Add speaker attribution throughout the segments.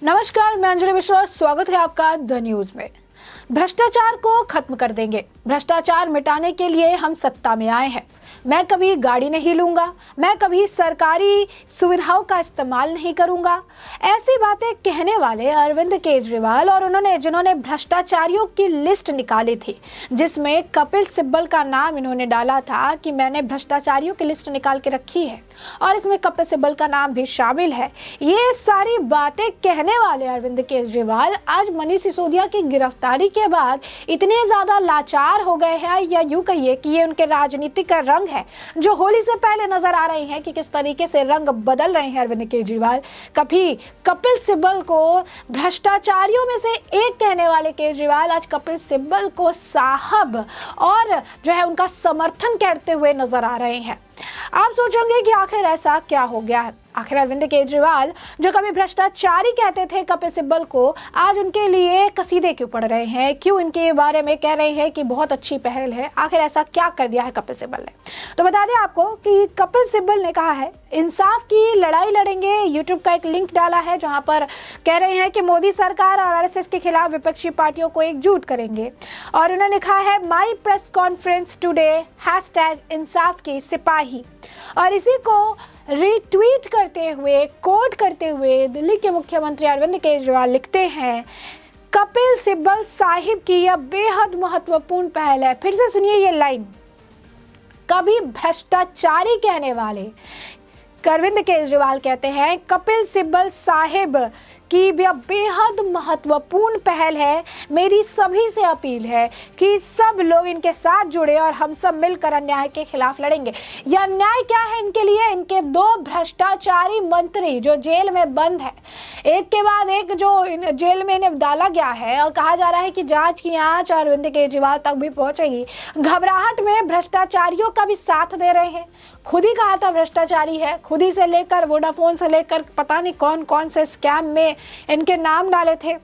Speaker 1: नमस्कार, मैं अंजलि मिश्रा और स्वागत है आपका द न्यूज में। भ्रष्टाचार को खत्म कर देंगे। भ्रष्टाचार मिटाने के लिए हम सत्ता में आए हैं। मैं कभी गाड़ी नहीं लूंगा, मैं कभी सरकारी सुविधाओं का इस्तेमाल नहीं करूंगा। ऐसी बातें कहने वाले अरविंद केजरीवाल और जिन्होंने भ्रष्टाचारियों की लिस्ट निकाली थी, जिसमें कपिल सिब्बल का नाम इन्होंने डाला था कि मैंने भ्रष्टाचारियों की लिस्ट निकाल के रखी है और इसमें कपिल सिब्बल का नाम भी शामिल है। ये सारी बातें कहने वाले अरविंद केजरीवाल आज मनीष सिसोदिया की गिरफ्तारी के बाद इतने ज्यादा लाचार हो गए हैं, या यूं कहिए कि ये उनके राजनीति का रंग है जो होली से पहले नजर आ रही है कि किस तरीके से रंग बदल रहे हैं अरविंद केजरीवाल। कभी कपिल सिब्बल को भ्रष्टाचारियों में से एक कहने वाले केजरीवाल आज कपिल सिब्बल को साहब और उनका समर्थन करते हुए नजर आ रहे हैं। आप सोचेंगे कि आखिर ऐसा क्या हो गया है। आखिर अरविंद केजरीवाल जो कभी भ्रष्टाचारी कहते थे कपिल सिब्बल को, आज उनके लिए कसीदे क्यों पढ़ रहे हैं, क्यों इनके बारे में कह रहे हैं कि बहुत अच्छी पहल है। आखिर ऐसा क्या कर दिया है कपिल सिब्बल ने। तो बता दें आपको कि कपिल सिब्बल ने कहा है इंसाफ की लड़ाई लड़ेंगे। यूट्यूब का एक लिंक डाला है जहां पर कह रहे हैं कि मोदी सरकार और आरएसएस के खिलाफ विपक्षी पार्टियों को एकजुट करेंगे। और उन्होंने लिखा है माई प्रेस कॉन्फ्रेंस टुडे #इंसाफ की सिपाही। और इसी को रीट्वीट करते हुए, कोट करते हुए दिल्ली के मुख्यमंत्री अरविंद केजरीवाल लिखते हैं कपिल सिब्बल साहिब की यह बेहद महत्वपूर्ण पहल है। फिर से सुनिए ये लाइन। कभी भ्रष्टाचारी कहने वाले अरविंद केजरीवाल कहते हैं कपिल सिब्बल साहिब की यह बेहद महत्वपूर्ण पहल है। मेरी सभी से अपील है कि सब लोग इनके साथ जुड़े और हम सब मिलकर अन्याय के खिलाफ लड़ेंगे। यह अन्याय क्या है इनके लिए? इनके 2 भ्रष्टाचारी मंत्री जो जेल में बंद है, एक के बाद एक जो जेल में इन्हें डाला गया है, और कहा जा रहा है कि जांच की आंच अरविंद केजरीवाल तक भी पहुंचेगी। घबराहट में भ्रष्टाचारियों का भी साथ दे रहे हैं। खुद ही कहा था भ्रष्टाचारी है, खुद ही से लेकर वोडाफोन से लेकर पता नहीं कौन कौन से स्कैम में इनके नाम डाले थे।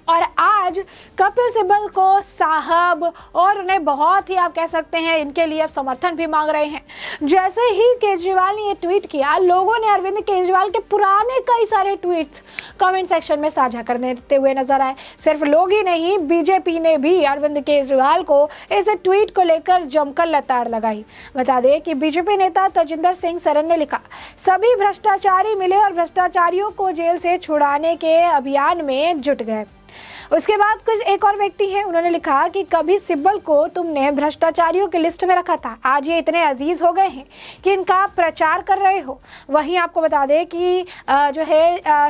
Speaker 1: और आज कपिल सिब्बल को साहब और उन्हें बहुत ही, आप कह सकते हैं, इनके लिए अब समर्थन भी मांग रहे हैं। जैसे ही केजरीवाल ने ये ट्वीट किया, लोगों ने अरविंद केजरीवाल के पुराने कई सारे ट्वीट्स कमेंट सेक्शन में साझा कर देते हुए नजर आए। सिर्फ लोग ही नहीं, बीजेपी ने भी अरविंद केजरीवाल को इस ट्वीट को लेकर जमकर लताड़ लगाई। बता दें कि बीजेपी नेता तजिंदर सिंह सरन ने लिखा सभी भ्रष्टाचारी मिले और भ्रष्टाचारियों को जेल से छुड़ाने के अभियान में जुट गए। उसके बाद कुछ एक और व्यक्ति है, उन्होंने लिखा कि कभी सिब्बल को तुमने भ्रष्टाचारियों की लिस्ट में रखा था, आज ये इतने अजीज हो गए हैं कि इनका प्रचार कर रहे हो। वहीं आपको बता दें कि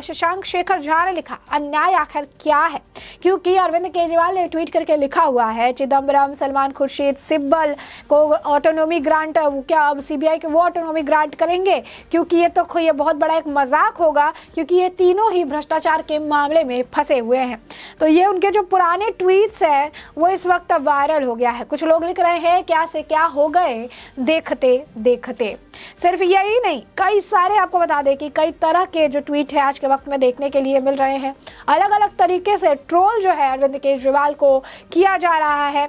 Speaker 1: शशांक शेखर झा ने लिखा अन्याय आखिर क्या है, क्योंकि अरविंद केजरीवाल ने ट्वीट करके लिखा हुआ है चिदम्बरम, सलमान खुर्शीद, सिब्बल को ऑटोनॉमी ग्रांट, क्या अब सीबीआई को वो ऑटोनॉमी ग्रांट करेंगे, क्योंकि ये बहुत बड़ा एक मजाक होगा, क्योंकि ये तीनों ही भ्रष्टाचार के मामले में फंसे हुए हैं। तो ये उनके जो पुराने ट्वीट्स हैं वो इस वक्त वायरल हो गया है। कुछ लोग लिख रहे हैं क्या से क्या हो गए देखते देखते। सिर्फ यही नहीं, कई सारे, आपको बता दें कि कई तरह के जो ट्वीट है आज के वक्त में देखने के लिए मिल रहे हैं। अलग अलग तरीके से ट्रोल जो है अरविंद केजरीवाल को किया जा रहा है।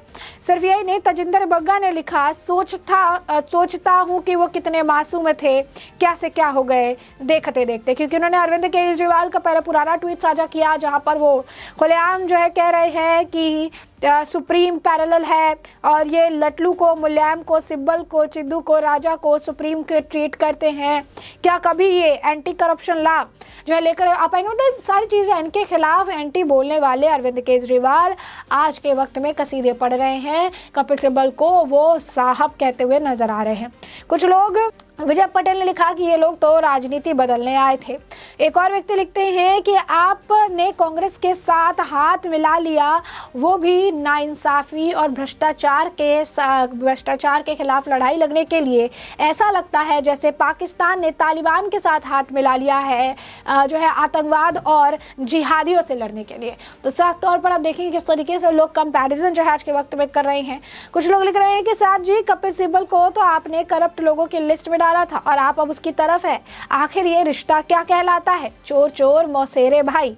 Speaker 1: सिर्फ यही नहीं, तजिंदर बग्गा ने लिखा सोचता हूँ कि वो कितने मासूम थे, क्या से क्या हो गए देखते देखते। क्योंकि उन्होंने अरविंद केजरीवाल का पहले पुराना ट्वीट साझा किया जहाँ पर वो खुलेआम कह रहे हैं कि सुप्रीम पैरेलल है और ये लटलू को, मुलायम को, सिब्बल को, चिद्दू को, राजा को सुप्रीम के ट्रीट करते हैं। क्या कभी ये एंटी करप्शन लॉ लेकर आ पाएंगे? मतलब सारी चीज़ें इनके खिलाफ एंटी बोलने वाले अरविंद केजरीवाल आज के वक्त में कसीदे पढ़ रहे हैं। कपिल सिब्बल को वो साहब कहते हुए नजर आ रहे हैं। कुछ लोग, विजय पटेल ने लिखा कि ये लोग तो राजनीति बदलने आए थे। एक और व्यक्ति लिखते हैं कि आपने कांग्रेस के साथ हाथ मिला लिया, वो भी नाइंसाफी और भ्रष्टाचार के खिलाफ लड़ाई लड़ने के लिए। ऐसा लगता है जैसे पाकिस्तान ने तालिबान के साथ हाथ मिला लिया है आतंकवाद और जिहादियों से लड़ने के लिए। तो साफ तौर पर आप देखेंगे किस तरीके से लोग कंपैरिजन आज के वक्त में कर रहे हैं। कुछ लोग लिख रहे हैं कि साहब जी कपिल सिब्बल को तो आपने करप्ट लोगों की लिस्ट में डाला था और आप अब उसकी तरफ है। आखिर ये रिश्ता क्या कहलाता है? चोर चोर मौसेरे भाई।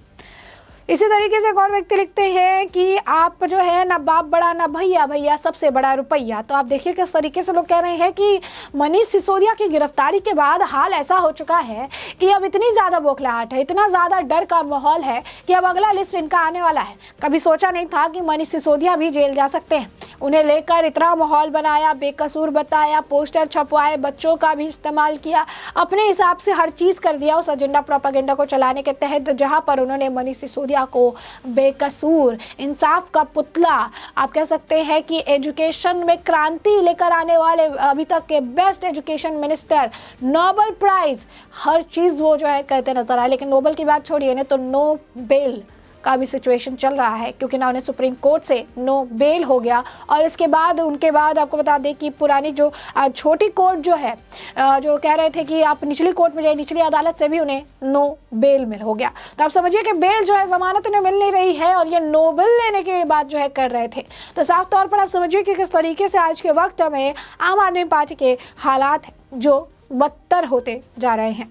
Speaker 1: इसी तरीके से एक और व्यक्ति लिखते हैं कि आप जो है ना बाप बड़ा ना भैया, भैया सबसे बड़ा रुपया। तो आप देखिए किस तरीके से लोग कह रहे हैं कि मनीष सिसोदिया की गिरफ्तारी के बाद हाल ऐसा हो चुका है कि अब इतनी ज्यादा बौखलाहट है, इतना ज्यादा डर का माहौल है कि अब अगला लिस्ट इनका आने वाला है। कभी सोचा नहीं था कि मनीष सिसोदिया भी जेल जा सकते हैं। उन्हें लेकर इतना माहौल बनाया, बेकसूर बताया, पोस्टर छपवाए, बच्चों का भी इस्तेमाल किया, अपने हिसाब से हर चीज कर दिया उस एजेंडा प्रोपेगेंडा को चलाने के तहत, जहां पर उन्होंने मनीष सिसोदिया को बेकसूर, इंसाफ का पुतला, आप कह सकते हैं कि एजुकेशन में क्रांति लेकर आने वाले अभी तक के best education minister, Nobel prize, हर चीज वो जो है कहते नजर आए। लेकिन नोबेल की बात छोड़िए ना, तो नो बेल का भी सिचुएशन चल रहा है, क्योंकि ना उन्हें सुप्रीम कोर्ट से नो बेल हो गया। और इसके बाद उनके बाद आपको बता दें कि पुरानी जो छोटी कोर्ट जो है, जो कह रहे थे कि आप निचली कोर्ट में जाइए, निचली अदालत से भी उन्हें नो बेल मिल हो गया। तो आप समझिए कि बेल जो है जमानत उन्हें मिल नहीं रही है, और ये नोबेल लेने के बाद जो है कर रहे थे। तो साफ तौर पर आप समझिए कि किस तरीके से आज के वक्त में आम आदमी पार्टी के हालात जो बदतर होते जा रहे हैं।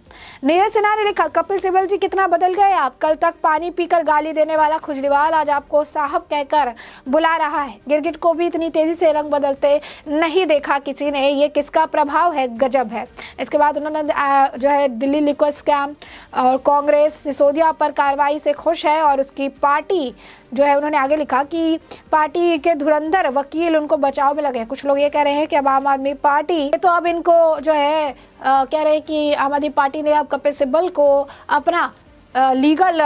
Speaker 1: नीरज सिन्हा ने लिखा, कपिल सिब्बल जी कितना बदल गए आप। कल तक पानी पीकर गाली देने वाला खुजलीवाल आज आपको साहब कहकर बुला रहा है। गिरगिट को भी इतनी तेजी से रंग बदलते नहीं देखा किसी ने, ये किसका प्रभाव है, गजब है। इसके बाद उन्होंने जो है दिल्ली लिक्वर स्कैम और कांग्रेस सिसोदिया पर कार्रवाई से खुश है, और उसकी पार्टी जो है उन्होंने आगे लिखा कि पार्टी के धुरंधर वकील उनको बचाव में लगे हैं। कुछ लोग ये कह रहे हैं कि अब आम आदमी पार्टी तो अब इनको जो है कह रहे हैं कि आम आदमी पार्टी ने अब कपिल सिब्बल को अपना लीगल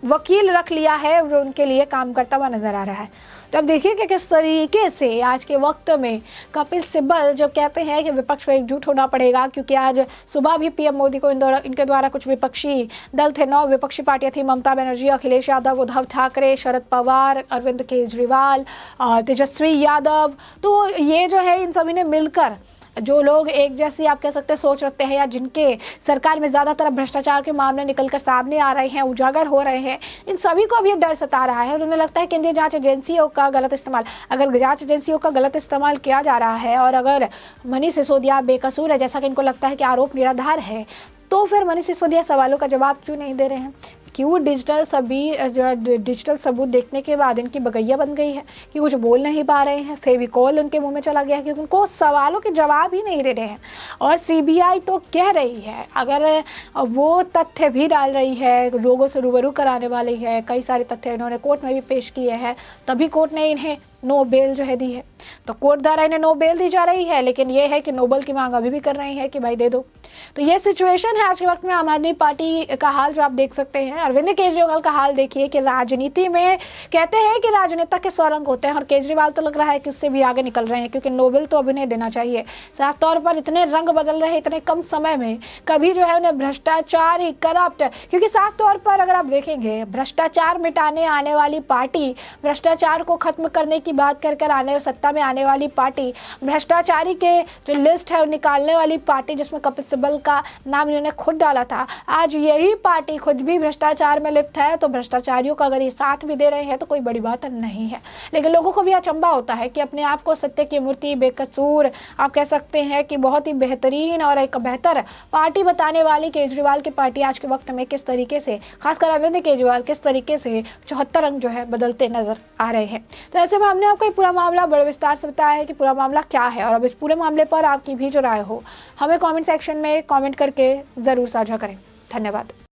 Speaker 1: वकील रख लिया है, जो उनके लिए काम करता हुआ नजर आ रहा है। तो अब देखिए कि किस तरीके से आज के वक्त में कपिल सिब्बल जो कहते हैं कि विपक्ष को एकजुट होना पड़ेगा, क्योंकि आज सुबह भी पीएम मोदी को इनके द्वारा कुछ विपक्षी दल थे, 9 विपक्षी पार्टियां थी, ममता बनर्जी, अखिलेश यादव, उद्धव ठाकरे, शरद पवार, अरविंद केजरीवाल और तेजस्वी यादव। तो ये जो है इन सभी ने मिलकर, जो लोग एक जैसी आप कह सकते हैं सोच रखते हैं, या जिनके सरकार में ज़्यादातर भ्रष्टाचार के मामले निकलकर सामने आ रहे हैं, उजागर हो रहे हैं, इन सभी को अब ये डर सता रहा है। और उन्हें लगता है केंद्रीय जांच एजेंसियों का गलत इस्तेमाल, अगर जांच एजेंसियों का गलत इस्तेमाल किया जा रहा है, और अगर मनीष सिसोदिया बेकसूर है, जैसा कि इनको लगता है कि आरोप निराधार है, तो फिर मनीष सिसोदिया सवालों का जवाब क्यों नहीं दे रहे हैं? क्यों डिजिटल सबूत देखने के बाद इनकी बगैया बन गई है कि कुछ बोल नहीं पा रहे हैं, फेविकॉल उनके मुंह में चला गया है, क्योंकि उनको सवालों के जवाब ही नहीं दे रहे हैं। और सीबीआई तो कह रही है, अगर वो तथ्य भी डाल रही है, लोगों से रूबरू कराने वाली है, कई सारे तथ्य इन्होंने कोर्ट में भी पेश किए हैं, तभी कोर्ट ने इन्हें नो बेल जो है दी है। तो कोर्ट द्वारा इन्हें नो बेल दी जा रही है, लेकिन ये है कि नोबेल की मांग अभी भी कर रही है कि भाई दे दो। तो ये सिचुएशन है आज के वक्त में आम आदमी पार्टी का हाल, जो आप देख सकते हैं। अरविंद केजरीवाल का हाल देखिए कि राजनीति में कहते हैं कि राजनेता के 100 रंग होते हैं, और केजरीवाल तो लग रहा है कि उससे भी आगे निकल रहे हैं, क्योंकि नोबेल तो अब इन्हें देना चाहिए। साफ तौर पर इतने रंग बदल रहे हैं इतने कम समय में, कभी जो है उन्हें भ्रष्टाचारी, करप्ट, क्योंकि साफ तौर पर अगर आप देखेंगे भ्रष्टाचार मिटाने आने वाली पार्टी, भ्रष्टाचार को खत्म करने की बात कर सत्ता में आने वाली पार्टी, भ्रष्टाचारी के जो लिस्ट है निकालने वाली पार्टी, जिसमें कपिल सिब्बल का नाम इन्होंने खुद डाला था, आज यही पार्टी खुद भी भ्रष्टाचार में लिप्त है। तो भ्रष्टाचारियों का अगर ये साथ भी दे रहे हैं तो कोई बड़ी बात नहीं है। लेकिन लोगों को भी अचंभा होता है कि अपने आप को सत्य की मूर्ति, बेकसूर, आप कह सकते हैं कि बहुत ही बेहतरीन और एक बेहतर पार्टी बताने वाली केजरीवाल की पार्टी आज के वक्त में किस तरीके से, खासकर अरविंद केजरीवाल किस तरीके से 74 रंग जो है बदलते नजर आ रहे हैं। तो ऐसे में हमने आपको पूरा मामला बड़े विस्तार से बताया है कि पूरा मामला क्या है, और अब इस पूरे मामले पर आपकी भी जो राय हो हमें कमेंट सेक्शन में कमेंट करके जरूर साझा करें। धन्यवाद।